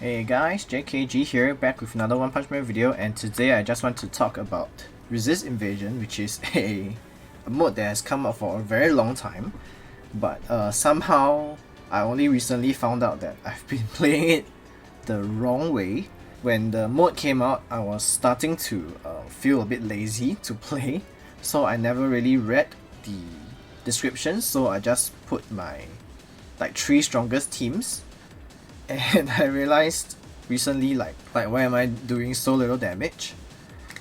Hey guys, JKG here, back with another One Punch Man video, and today I just want to talk about Resist Invasion, which is a mode that has come up for a very long time, but somehow I only recently found out that I've been playing it the wrong way. When the mode came out, I was starting to feel a bit lazy to play, so I never really read the description, so I just put my like 3 strongest teams. And I realized recently like why am I doing so little damage?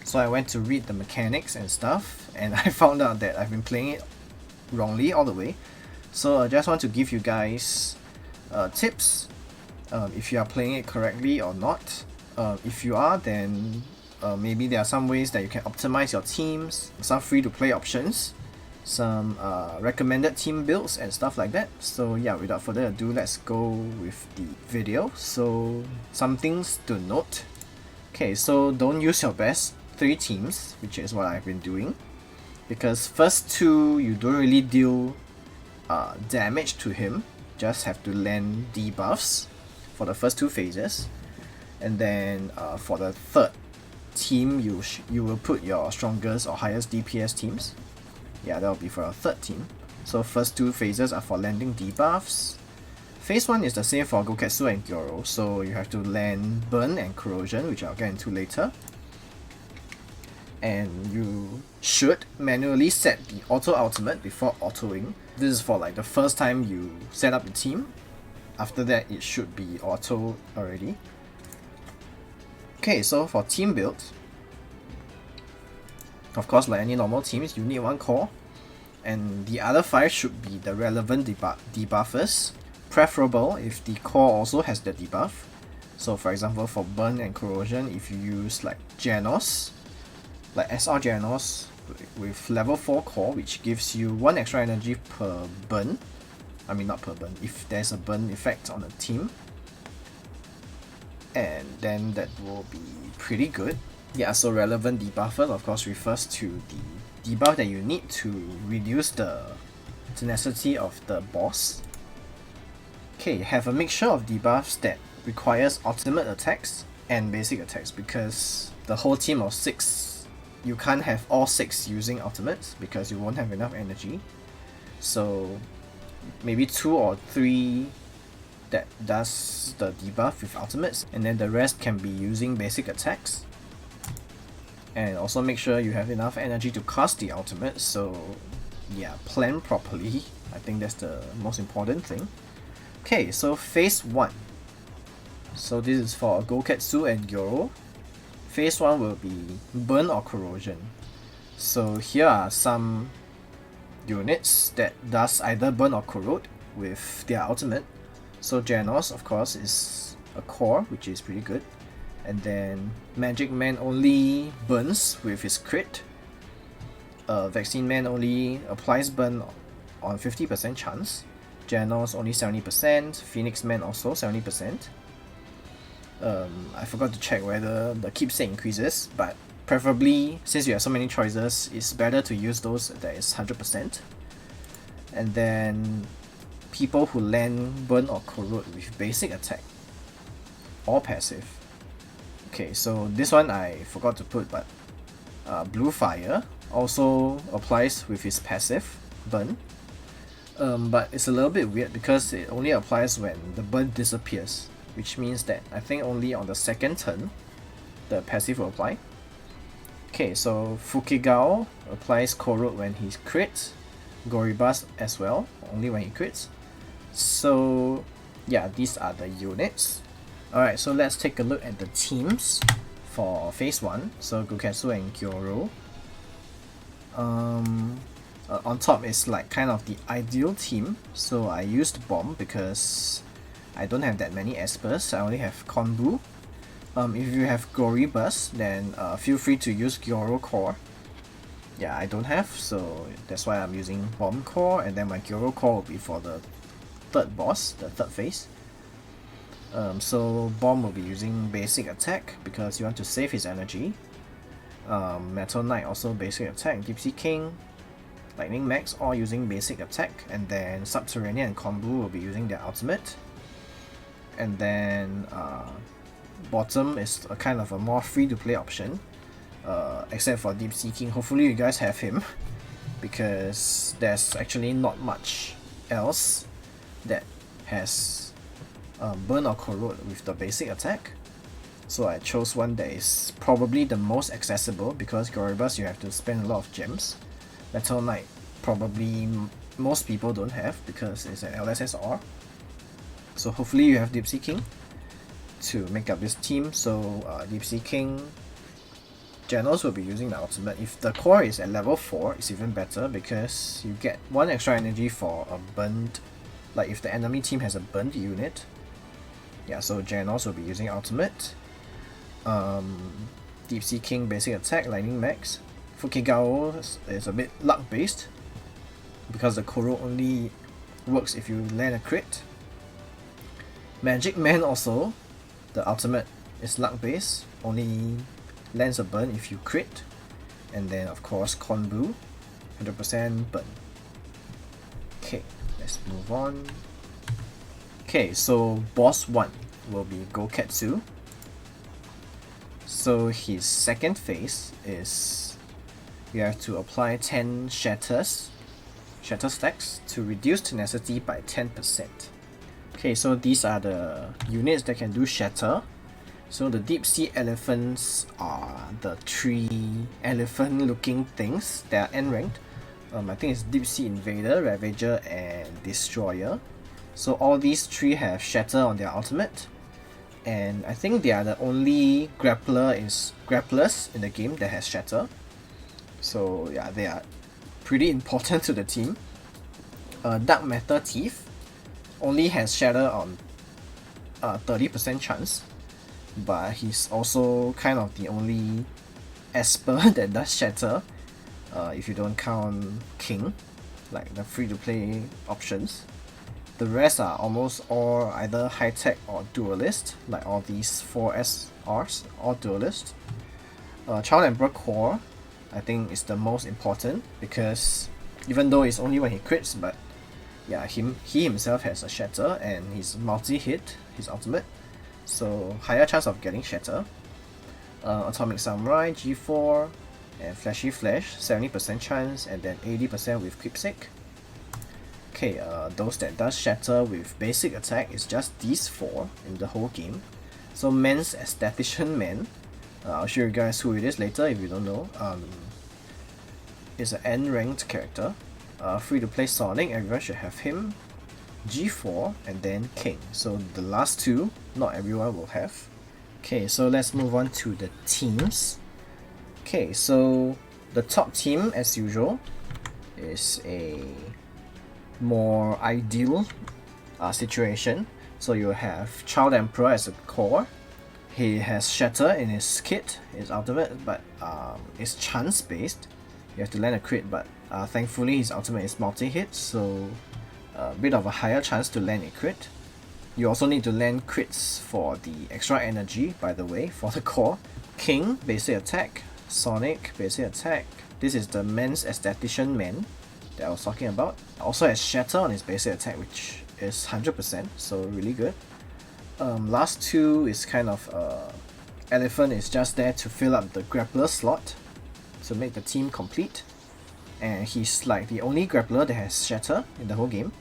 So I went to read the mechanics and stuff, and I found out that I've been playing it wrongly all the way. So I just want to give you guys tips if you are playing it correctly or not. If you are, then maybe there are some ways that you can optimize your teams, some free to play options, some recommended team builds and stuff like that. So yeah, without further ado, let's go with the video. So some things to note. Okay, so don't use your best 3 teams, which is what I've been doing, because first 2 you don't really deal damage to him, just have to land debuffs for the first 2 phases, and then for the third team you will put your strongest or highest DPS teams. Yeah, that will be for our third team. So first 2 phases are for landing debuffs. Phase 1 is the same for Gouketsu and Gyoro, so you have to land Burn and Corrosion, which I'll get into later. And you should manually set the auto ultimate before autoing. This is for like the first time you set up the team. After that, it should be auto already. Okay, so for team build, of course, like any normal teams, you need 1 core, and the other 5 should be the relevant debuffers, preferable if the core also has the debuff. So for example, for Burn and Corrosion, if you use like Genos, like SR Genos with level 4 core, which gives you 1 extra energy per burn, I mean not per burn, if there's a burn effect on the team, and then that will be pretty good. Yeah, so relevant debuffers of course refers to the debuff that you need to reduce the tenacity of the boss. Okay, have a mixture of debuffs that requires ultimate attacks and basic attacks, because the whole team of 6, you can't have all 6 using ultimates because you won't have enough energy. So maybe 2 or 3 that does the debuff with ultimates, and then the rest can be using basic attacks. And also make sure you have enough energy to cast the ultimate, so yeah, plan properly. I think that's the most important thing. Okay, so phase 1. So this is for Gouketsu and Gyoro. Phase 1 will be Burn or Corrosion. So here are some units that does either Burn or Corrode with their ultimate. So Genos, of course, is a core, which is pretty good. And then Magic Man only burns with his crit. Vaccine Man only applies burn on 50% chance. Genos only 70%. Phoenix Man also 70%. I forgot to check whether the keepsake increases, but preferably, since you have so many choices, it's better to use those that is 100%. And then people who land Burn or Corrode with basic attack or passive. Okay, so this one I forgot to put, but Blue Fire also applies with his passive, Burn. But it's a little bit weird because it only applies when the burn disappears, which means that I think only on the second turn the passive will apply. Okay, so Fukigao applies Corrode when he crits, Goribas as well, only when he crits. So yeah, these are the units. Alright, so let's take a look at the teams for phase 1. So Gouketsu and Gyoro. On top is like kind of the ideal team, so I used Bomb because I don't have that many Espers. I only have Konbu. If you have Goribus, then feel free to use Gyoro Core. Yeah, I don't have, so that's why I'm using Bomb Core, and then my Gyoro Core will be for the third boss, the third phase. So Bomb will be using basic attack because you want to save his energy. Metal Knight also basic attack. Deep Sea King, Lightning Max all using basic attack, and then Subterranean and Konbu will be using their ultimate. And then bottom is a kind of a more free-to-play option, except for Deep Sea King. Hopefully you guys have him, because there's actually not much else that has burn or corrode with the basic attack. So I chose one that is probably the most accessible, because Goribus you have to spend a lot of gems. Metal Knight probably most people don't have because it's an LSSR. So hopefully you have Deep Sea King to make up this team. So Deep Sea King, Genos will be using the ultimate. If the core is at level 4, it's even better because you get 1 extra energy for a burned, like if the enemy team has a burned unit. Yeah, so Genos will be using ultimate. Deep Sea King basic attack, lightning max. Fukigao is a bit luck based because the Koro only works if you land a crit. Magic Man also, the ultimate is luck based, only lands a burn if you crit. And then of course Konbu, 100% burn. Okay, let's move on. Okay, so boss 1 will be Gouketsu. So his second phase is you have to apply 10 shatter stacks to reduce tenacity by 10%. Okay, so these are the units that can do shatter. So the deep sea elephants are the 3 elephant looking things that are N ranked. I think it's Deep Sea Invader, Ravager and Destroyer. So all these 3 have shatter on their ultimate. And I think they are the only grapplers in the game that has shatter. So yeah, they are pretty important to the team. Dark Matter Thief only has shatter on 30% chance, but he's also kind of the only Esper that does shatter, if you don't count King, like the free-to-play options. The rest are almost all either high-tech or duelist, like all these 4 SRs, all duelist. Child Emperor Core, I think is the most important, because even though it's only when he crits, but yeah, he himself has a shatter and he's multi-hit, his ultimate, so higher chance of getting shatter. Atomic Samurai, G4, and Flashy Flash, 70% chance, and then 80% with Keepsake. Okay, those that does shatter with basic attack is just these 4 in the whole game. So Men's Aesthetician Man, I'll show you guys who it is later if you don't know. Is an N-ranked character. Free to play Sonic, everyone should have him. G4 and then King. So the last 2, not everyone will have. Okay, so let's move on to the teams. Okay, so the top team as usual is a more ideal situation. So you have Child Emperor as a core. He has shatter in his kit, his ultimate, but it's chance based. You have to land a crit, but thankfully his ultimate is multi-hit, so a bit of a higher chance to land a crit. You also need to land crits for the extra energy, by the way, for the core. King, basic attack. Sonic, basic attack. This is the Men's Aesthetician Man that I was talking about. Also has shatter on his basic attack, which is 100%, so really good. Last 2 is kind of Elephant is just there to fill up the grappler slot to make the team complete, and he's like the only grappler that has shatter in the whole game.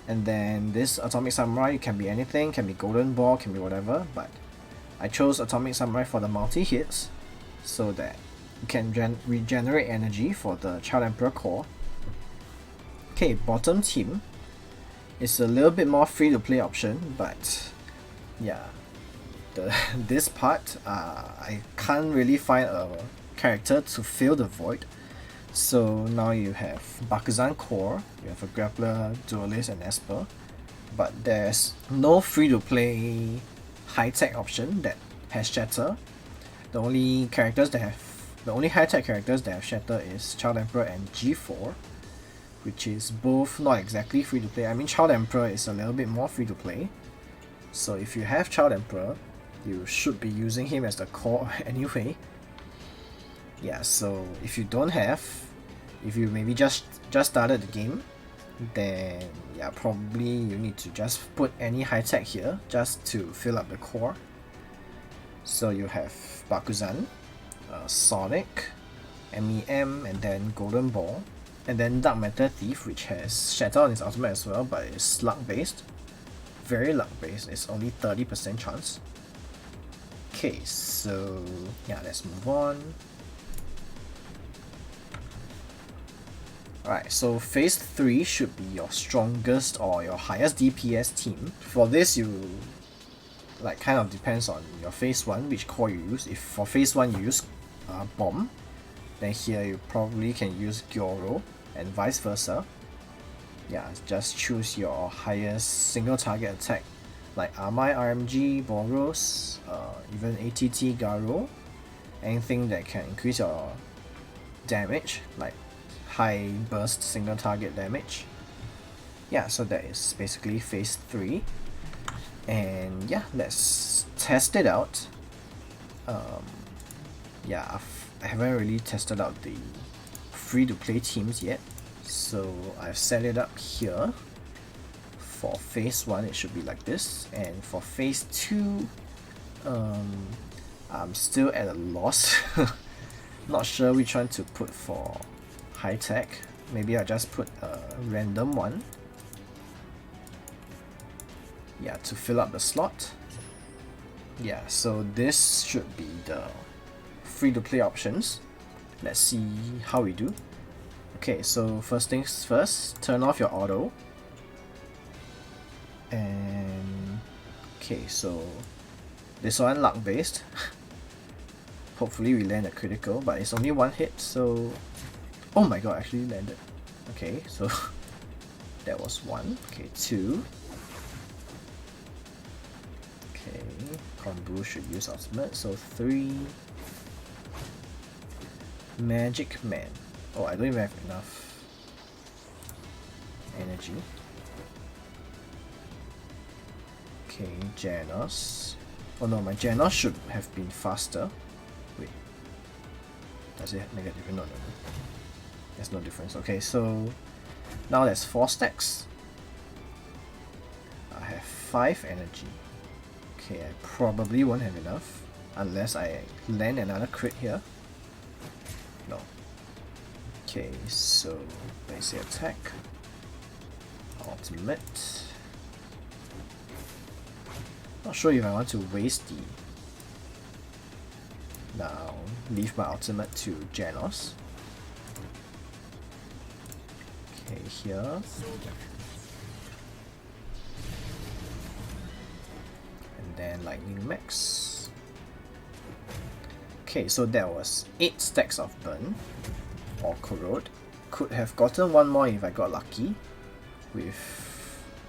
And then this Atomic Samurai, it can be anything, can be Golden Ball, can be whatever, but I chose Atomic Samurai for the multi-hits so that you can regenerate energy for the Child Emperor core. Okay, bottom team is a little bit more free to play option, but yeah, this part I can't really find a character to fill the void. So now you have Bakuzan core, you have a grappler, duelist and Esper, but there's no free to play high tech option that has shatter. The only high tech characters that have shatter is Child Emperor and G4, which is both not exactly free to play. I mean, Child Emperor is a little bit more free to play, so if you have Child Emperor, you should be using him as the core anyway. Yeah, so if you don't have, if you maybe just started the game, then yeah, probably you need to just put any high tech here just to fill up the core. So you have Bakuzan, Sonic, MEM, and then Golden Ball, and then Dark Matter Thief, which has Shatter on its ultimate as well, but it's luck based. Very luck based, it's only 30% chance. Okay, so yeah, let's move on. Alright, so phase 3 should be your strongest or your highest DPS team. For this, you like kind of depends on your phase 1, which core you use. If for phase 1 you use Bomb, then here you probably can use Gyoro and vice versa. Yeah, just choose your highest single target attack like Amai, RMG, Boros, even ATT, Garo, anything that can increase your damage like high burst single target damage. Yeah, so that is basically phase 3, and yeah, let's test it out. Yeah, I haven't really tested out the free-to-play teams yet, so I've set it up here. For phase 1 it should be like this, and for phase 2 I'm still at a loss. Not sure which one to put for high tech. Maybe I'll just put a random one. Yeah, to fill up the slot. Yeah, so this should be the free-to-play options. Let's see how we do. Okay, so first things first, turn off your auto. And okay, so this one luck based. Hopefully we land a critical, but it's only one hit, so oh my god, actually landed. Okay, so that was one. Okay, two. Okay, Kombu should use ultimate, so three. Magic Man. Oh, I don't even have enough energy. Okay, Janos. Oh no, my Janos should have been faster. Wait. Does it make a difference? No, no, no. There's no difference. Okay, so now there's 4 stacks. I have 5 energy. Okay, I probably won't have enough unless I land another crit here. No. Okay, so basic attack. Ultimate. Not sure if I want to waste the... Now, leave my ultimate to Janos. Okay, here. And then Lightning Max. Okay, so that was 8 stacks of Burn or Corrode. Could have gotten one more if I got lucky with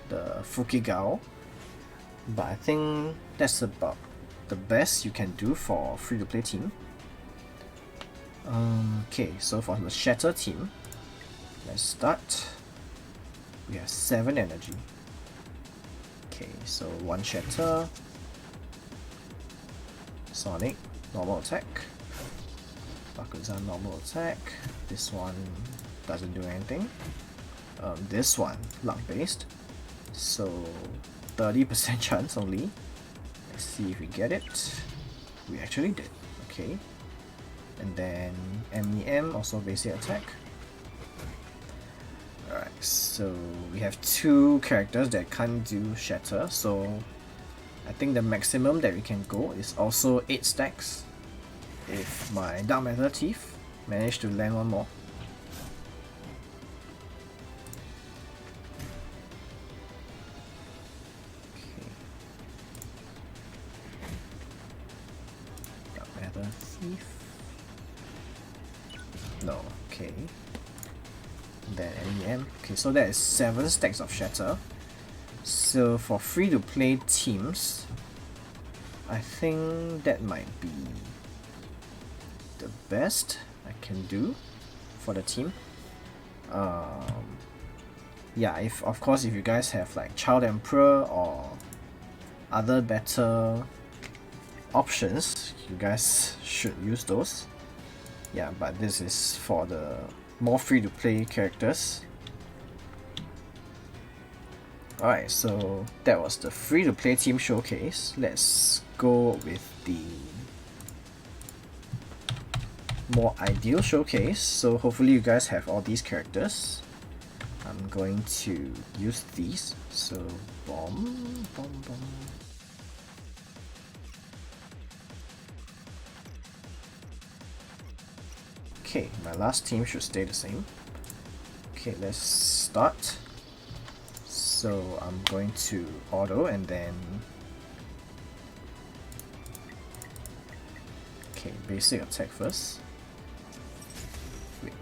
the Fukigao. But I think that's about the best you can do for free-to-play team. Okay, so for the Shatter team, let's start. We have 7 energy. Okay, so 1 Shatter. Sonic, normal attack. Bakuzan, normal attack. This one doesn't do anything. This one, luck based. So 30% chance only. Let's see if we get it. We actually did. Okay. And then MEM, also basic attack. Alright, so we have 2 characters that can't do Shatter, so I think the maximum that we can go is also 8 stacks if my Dark Matter Thief managed to land one more. Thief. No, okay. Then MEM. Okay, so that is 7 stacks of Shatter. So for free-to-play teams, I think that might be the best I can do for the team. Yeah, if of course if you guys have like Child Emperor or other better options, you guys should use those. Yeah, but this is for the more free to play characters. Alright, so that was the free-to-play team showcase. Let's go with the more ideal showcase. So hopefully you guys have all these characters. I'm going to use these. So bomb. Okay, my last team should stay the same. Okay, let's start. So I'm going to auto and then okay, basic attack first. Wait.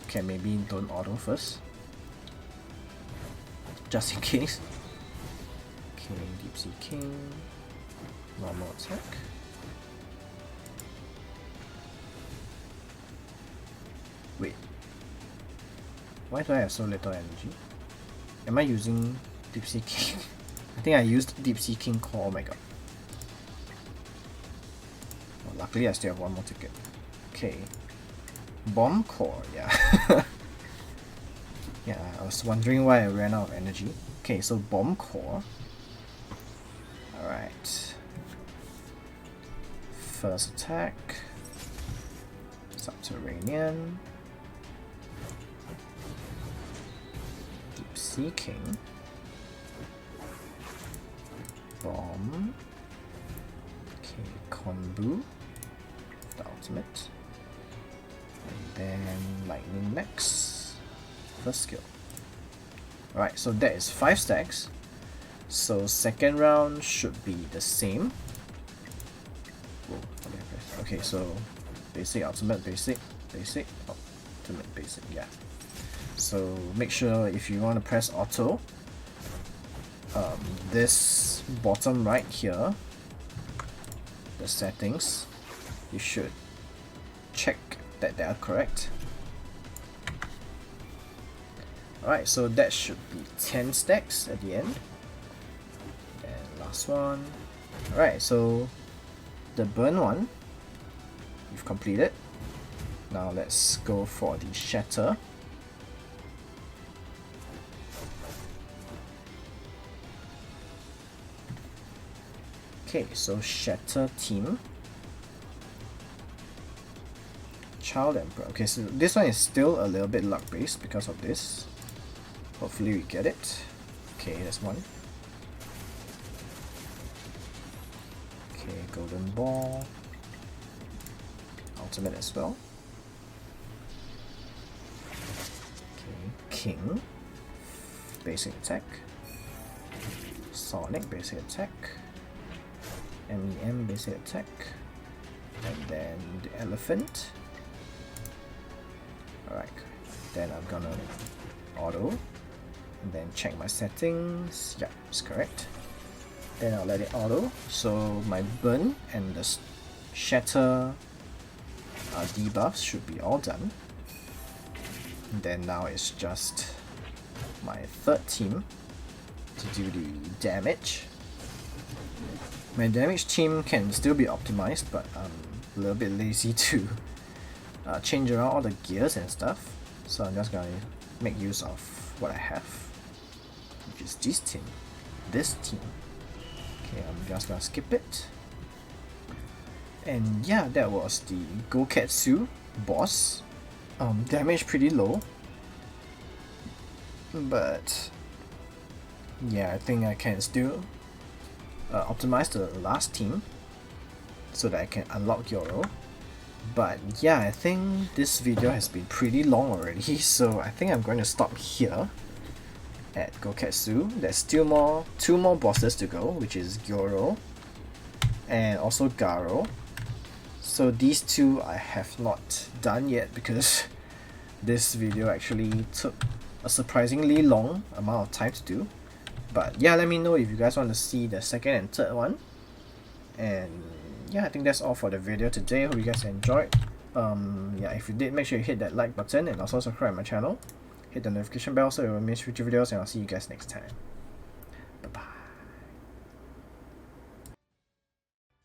Okay, maybe don't auto first. Just in case. Okay, Deep Sea King. Normal attack. Wait. Why do I have so little energy? Am I using Deep Sea King? I think I used Deep Sea King Core. Oh my god. Well, luckily I still have one more ticket. Okay. Bomb Core, yeah. Yeah, I was wondering why I ran out of energy. Okay, so Bomb Core. Alright. First attack. Subterranean. Sea King. Bomb. Okay, Konbu. The ultimate. And then Lightning next. First skill. Alright, so that is 5 stacks. So second round should be the same. Whoa, okay, so basic, ultimate, basic, basic, ultimate, basic, yeah. So make sure if you want to press auto, this bottom right here, the settings, you should check that they are correct. Alright, so that should be 10 stacks at the end. And last one. Alright, so the burn one, you've completed. Now let's go for the shatter. Okay, so Shatter team. Child Emperor. Okay, so this one is still a little bit luck based because of this. Hopefully we get it. Okay, that's one. Okay, Golden Ball. Ultimate as well. Okay, King. Basic attack. Sonic basic attack. MEM basic attack, and then the elephant. Alright, then I'm gonna auto, and then check my settings. Yeah, it's correct. Then I'll let it auto. So my burn and the shatter debuffs should be all done. And then now it's just my third team to do the damage. My damage team can still be optimized, but I'm a little bit lazy to change around all the gears and stuff. So I'm just gonna make use of what I have, which is this team. Okay, I'm just gonna skip it. And yeah, that was the Gouketsu boss. Damage pretty low, but yeah, I think I can still optimize the last team so that I can unlock Yoro. But yeah, I think this video has been pretty long already, so I think I'm going to stop here at Gouketsu. There's still two more bosses to go, which is Gyoro and also Garo. So these two I have not done yet because this video actually took a surprisingly long amount of time to do. But yeah, let me know if you guys want to see the second and third one. And yeah, I think that's all for the video today. Hope you guys enjoyed. Yeah, if you did, make sure you hit that like button and also subscribe my channel. Hit the notification bell so you won't miss future videos, and I'll see you guys next time.